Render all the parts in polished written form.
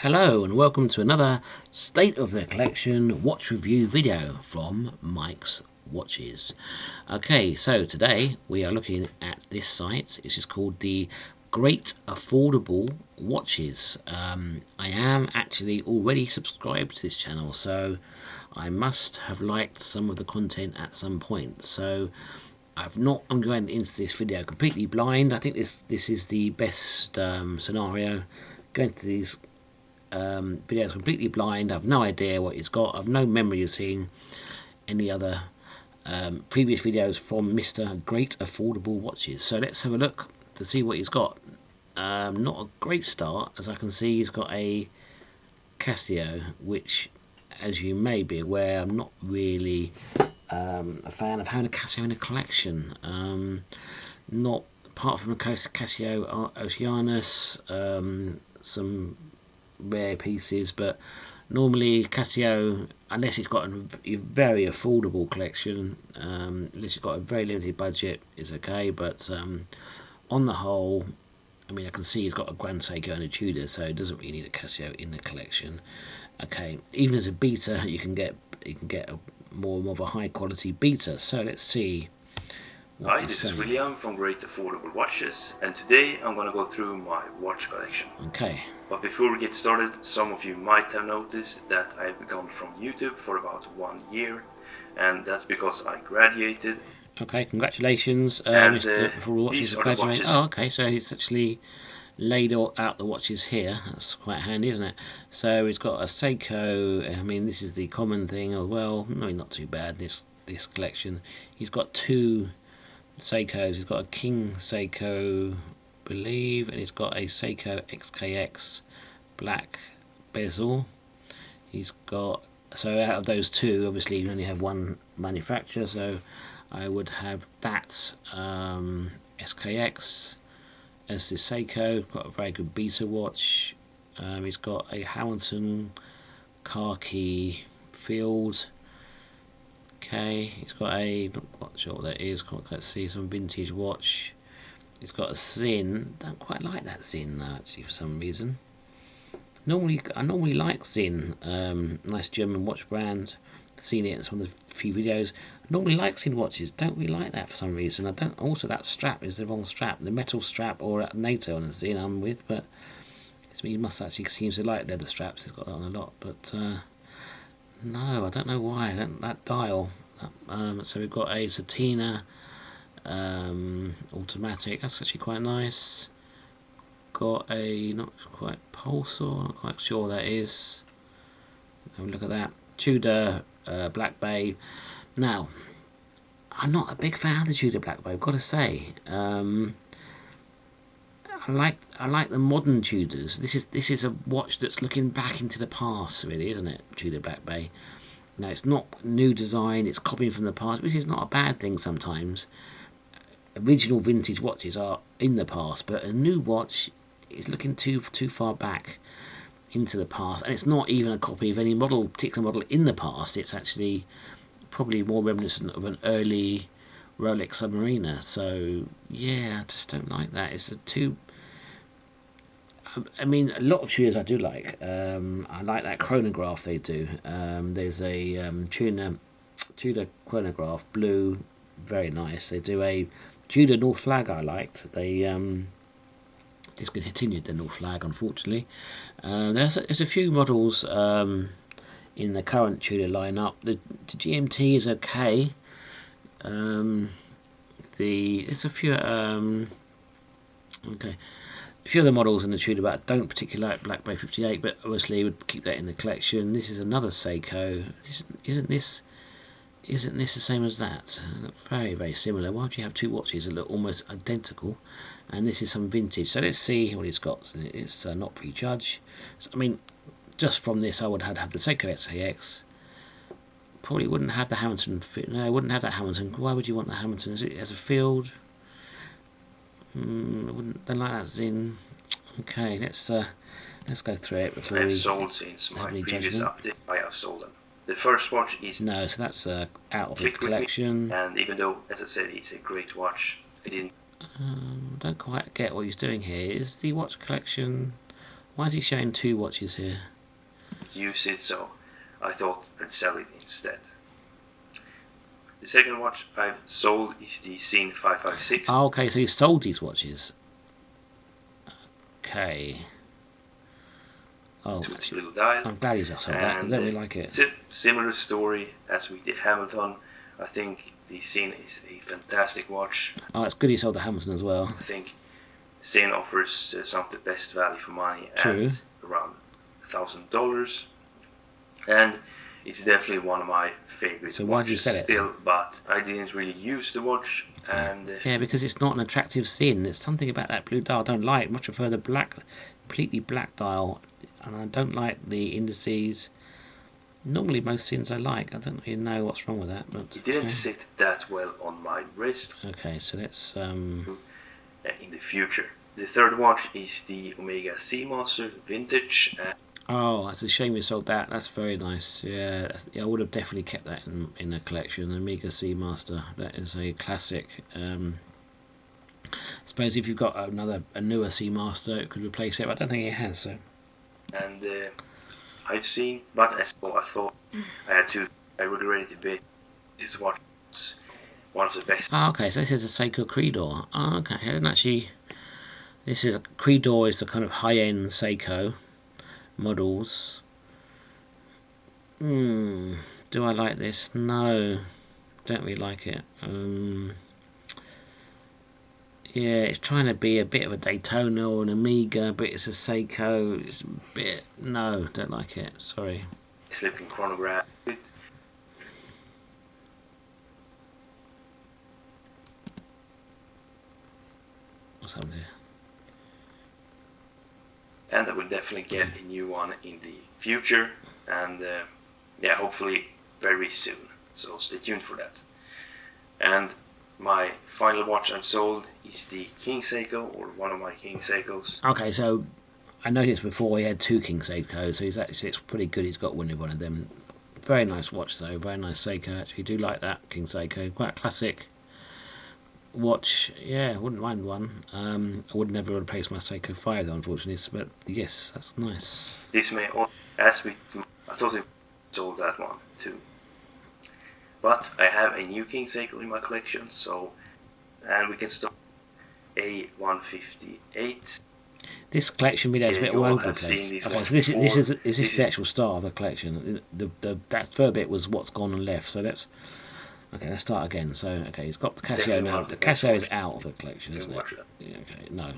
Hello and welcome to another State of the Collection watch review video from Mike's Watches. Okay, so today we are looking at this site. This is called the Greataffordablewatches. I am actually already subscribed to this channel, so I must have liked some of the content at some point. So I'm going into this video completely blind. I think this is the best scenario. Going to these videos completely blind. I have no idea what he's got. I have no memory of seeing any other previous videos from Mr. Greataffordablewatches. So let's have a look to see what he's got. Not a great start, as I can see. He's got a Casio, which, as you may be aware, I'm not really a fan of having a Casio in a collection. Not apart from a Casio Oceanus, some rare pieces, but normally Casio, unless it's got a very affordable collection, unless it's got a very limited budget, is okay. But on the whole, I mean, I can see he's got a Grand Seiko and a Tudor, so it doesn't really need a Casio in the collection. Okay, even as a beta, you can get more of a high quality beta. So let's see. Hi, this is William from Greataffordablewatches, and today I'm going to go through my watch collection. Okay. But before we get started, some of you might have noticed that I've been gone from YouTube for about 1 year, and that's because I graduated. Okay, congratulations, Mr. Watches graduating. Oh, okay, so he's actually laid out the watches here. That's quite handy, isn't it? So he's got a Seiko. I mean, this is the common thing as well. No, not too bad. This collection. He's got two Seikos. He's got a King Seiko, I believe, and he's got a Seiko XKX black bezel. He's got, so out of those two, obviously you only have one manufacturer, so I would have that SKX as the Seiko. Got a very good beta watch. He's got a Hamilton khaki field. Okay, he's got a, not sure what that is, can't see, some vintage watch. He's got a Zinn. Don't quite like that Zinn actually, for some reason. I normally like Zinn, nice German watch brand. Seen it in some of the few videos. I normally like Zinn watches. Don't really like that for some reason. I don't. Also, that strap is the wrong strap. The metal strap or that NATO on a Zinn I'm with, but he must actually seems to like leather straps. He's got that on a lot, but. No, I don't know why. That dial. So we've got a Satina automatic. That's actually quite nice. Got a not quite Pulsar. Not quite sure what that is. Have a look at that. Tudor Black Bay. Now, I'm not a big fan of the Tudor Black Bay, I've got to say. I like the modern Tudors. This is a watch that's looking back into the past, really, isn't it? Tudor Black Bay. Now, it's not new design. It's copying from the past, which is not a bad thing sometimes. Original vintage watches are in the past, but a new watch is looking too far back into the past, and it's not even a copy of any particular model in the past. It's actually probably more reminiscent of an early Rolex Submariner. So yeah, I just don't like that. It's a too. I mean, a lot of Tudors I do like. I like that chronograph they do. There's a Tudor chronograph, blue, very nice. They do a Tudor North Flag I liked. They discontinued the North Flag, unfortunately. There's a few models in the current Tudor lineup. The GMT is okay. There's a few. Okay. A few other models in the Tudor, but I don't particularly like Black Bay 58, but obviously would keep that in the collection. This is another Seiko. Isn't this the same as that? Very, very similar. Why would you have two watches that look almost identical? And this is some vintage. So let's see what he's got. It's not prejudged. So, I mean, just from this, I would have the Seiko SKX. Probably wouldn't have the Hamilton. No, I wouldn't have that Hamilton. Why would you want the Hamilton? Is it as a field? Don't like that Zinn. Okay, let's go through it before I have we sold since my previous judgment. update. I have sold them. The first watch is no, so that's out of the collection. And even though, as I said, it's a great watch, I didn't. Don't quite get what he's doing here. Is the watch collection Why is he showing 2 watches here? use it, so I thought I'd sell it instead. The second watch I've sold is the Scene 556. Oh, okay, so he sold these watches. Okay. Oh, With blue dial. I'm glad he's sold that. I don't really like it. It's a similar story as with the Hamilton. I think the Scene is a fantastic watch. Oh, it's good he sold the Hamilton as well. I think Scene offers some of the best value for money at around $1,000, and it's definitely one of my favorite. So why did you sell it? Still, but I didn't really use the watch, and yeah, because it's not an attractive Scene. There's something about that blue dial I don't like. I much prefer the black, completely black dial, and I don't like the indices. Normally, most Scenes I like. I don't really know what's wrong with that, but it didn't sit that well on my wrist. Okay, so let's in the future. The third watch is the Omega Seamaster Vintage. Oh, it's a shame you sold that. That's very nice. Yeah, I would have definitely kept that in a collection. The Omega Seamaster. That is a classic. I suppose if you've got a newer Seamaster, it could replace it, but I don't think it has. So. And I've seen, but as well, I thought I had to. I regret it a bit. This watch was one of the best. Oh, okay, so this is a Seiko Creedor. Oh, okay, I didn't actually. This is a Creedor is the kind of high-end Seiko models. Do I like this? No, don't really like it. Yeah, it's trying to be a bit of a Daytona or an Amiga, but it's a Seiko. It's a bit. No, don't like it. Sorry. Slipping chronograph. What's happened here? And I will definitely get a new one in the future, and yeah, hopefully very soon. So stay tuned for that. And my final watch I've sold is the King Seiko, or one of my King Seikos. Okay, so I noticed before he had 2 King Seikos, so it's pretty good he's got one of them. Very nice watch though, very nice Seiko actually. Do like that King Seiko, quite classic watch. Yeah, I wouldn't mind one. I would never replace my Seiko 5 though, unfortunately, but yes, that's nice. This may also, as with, I thought I sold that one too. But I have a new King Seiko in my collection, so, and we can start a 158. This collection video is a bit all over the place. Okay, so this is the actual start of the collection. That third bit was what's gone and left. So let's start again. So okay, he's got the Casio now. The Casio is out of the collection, isn't it? Yeah, okay, no.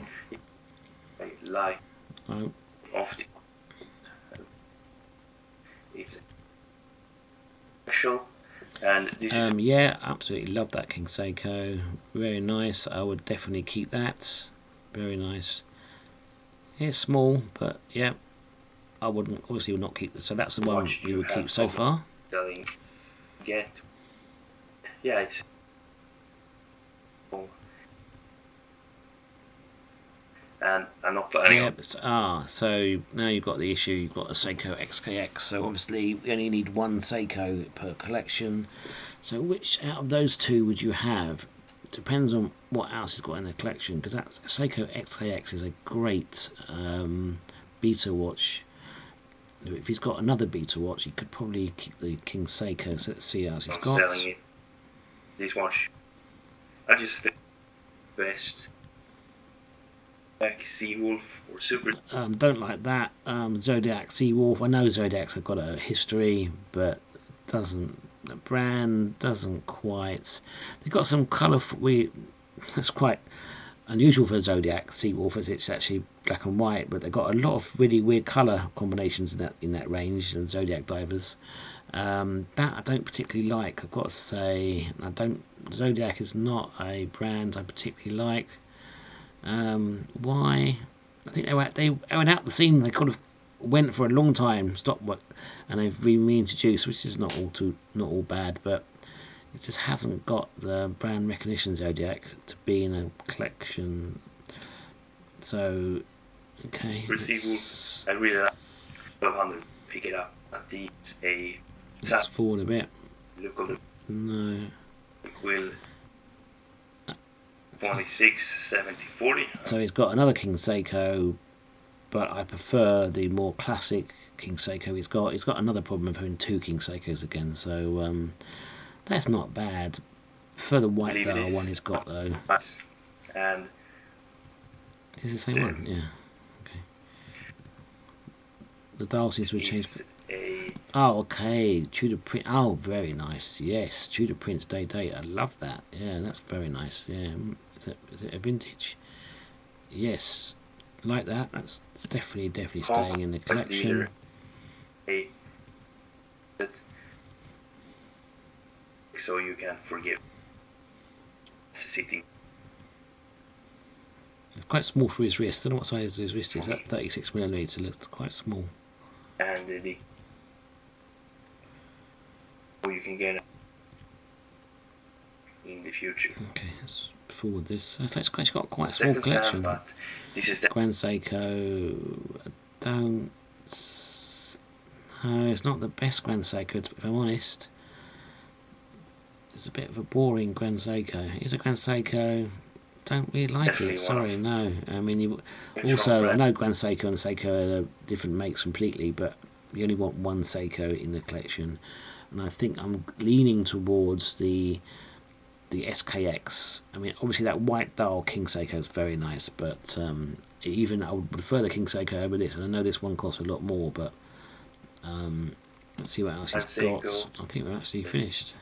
I like Oh. of the. It's special, and this is yeah, absolutely love that King Seiko. Very nice. I would definitely keep that. Very nice. Yeah, small, but yeah, I wouldn't obviously would not keep this. So that's the one you would keep so far. selling. Get yeah, it's and I'm not planning. Yeah, so now you've got the issue. You've got a Seiko XKX. So obviously we only need one Seiko per collection. So which out of those 2 would you have? Depends on what else he's got in the collection, because that Seiko XKX is a great beta watch. If he's got another beta watch, he could probably keep the King Seiko. So let's see how he's got. Selling it. This watch, I just think best. Like Seawolf or Super. Don't like that. Zodiac Seawolf. I know Zodiacs have got a history, but doesn't. The brand doesn't quite. They've got some colourful. That's quite unusual for Zodiac Seawolf, as it's actually black and white. But they've got a lot of really weird colour combinations in that range. The Zodiac divers. That I don't particularly like. I've got to say, Zodiac is not a brand I particularly like. Why? I think they went out the scene. They could have went for a long time, stopped work, and they've reintroduced, which is not all bad, but it just hasn't got the brand recognition Zodiac to be in a collection. So, okay. I really like 1200. Pick it up. Let's forward a bit. Look on the. No. Will 26, 70, 40. So he's got another King Seiko, but I prefer the more classic King Seiko he's got. He's got another problem of having 2 King Seikos again, so that's not bad. For the white dial one he's got though. And is this the same one? Yeah. Okay. The dial seems to have changed. Oh, okay. Tudor print. Oh, very nice. Yes, Tudor prints date. I love that. Yeah, that's very nice. Yeah, is it a vintage? Yes, like that. That's definitely staying in the collection. So you can forgive sitting. It's quite small for his wrist. I don't know what size his wrist is. That 36mm looks quite small. And you can get it in the future. Okay, let's forward this. It's got quite a small collection. But this is the Grand Seiko. I don't. No, it's not the best Grand Seiko, if I'm honest. It's a bit of a boring Grand Seiko. It's a Grand Seiko. Don't really like Definitely it. Sorry, no. I mean, you It's also wrong I know Grand Seiko and Seiko are different makes completely, but you only want one Seiko in the collection, and I think I'm leaning towards the SKX. I mean, obviously that white dial King Seiko is very nice, but even I would prefer the King Seiko over this, and I know this one costs a lot more, but let's see what else he's got. I think we're actually finished.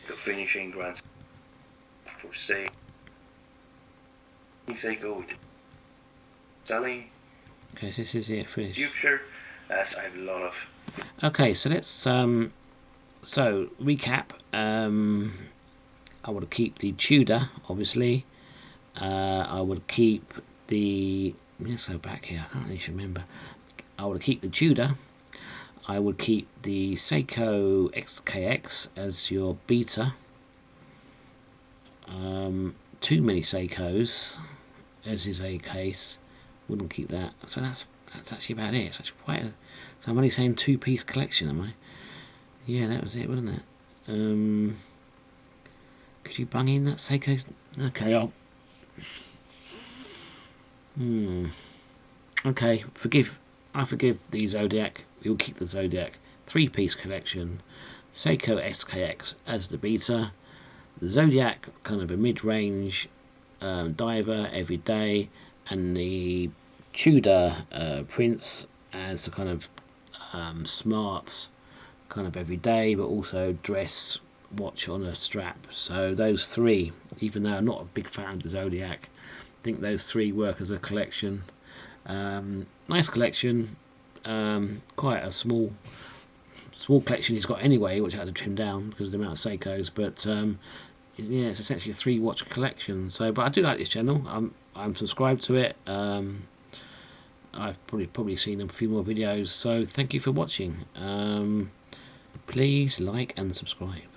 The finishing Grand for Seiko. Seiko with selling. Okay, so this is it, finished. Future, as I have a lot of. Okay, so let's so recap. I would keep the Tudor, obviously. I would keep the. Let's go back here. I can't really remember. I would keep the Tudor. I would keep the Seiko XKX as your beta. 2 mini Seikos, as is a case. Wouldn't keep that. So that's actually about it. It's actually quite a. So I'm only saying 2-piece collection, am I? Yeah, that was it, wasn't it? Could you bung in that Seiko? Okay, I'll. Okay, I forgive the Zodiac. We'll keep the Zodiac. 3-piece collection. Seiko SKX as the beta. The Zodiac, kind of a mid-range diver every day, and the Tudor Prince as a kind of smart, kind of every day, but also dress watch on a strap. So those 3, even though I'm not a big fan of the Zodiac, I think those 3 work as a collection. Nice collection. Quite a small collection he's got anyway, which I had to trim down because of the amount of Seikos, but yeah, it's essentially a 3-watch collection. So, but I do like this channel. I'm subscribed to it. I've probably seen a few more videos, so thank you for watching. Please like and subscribe.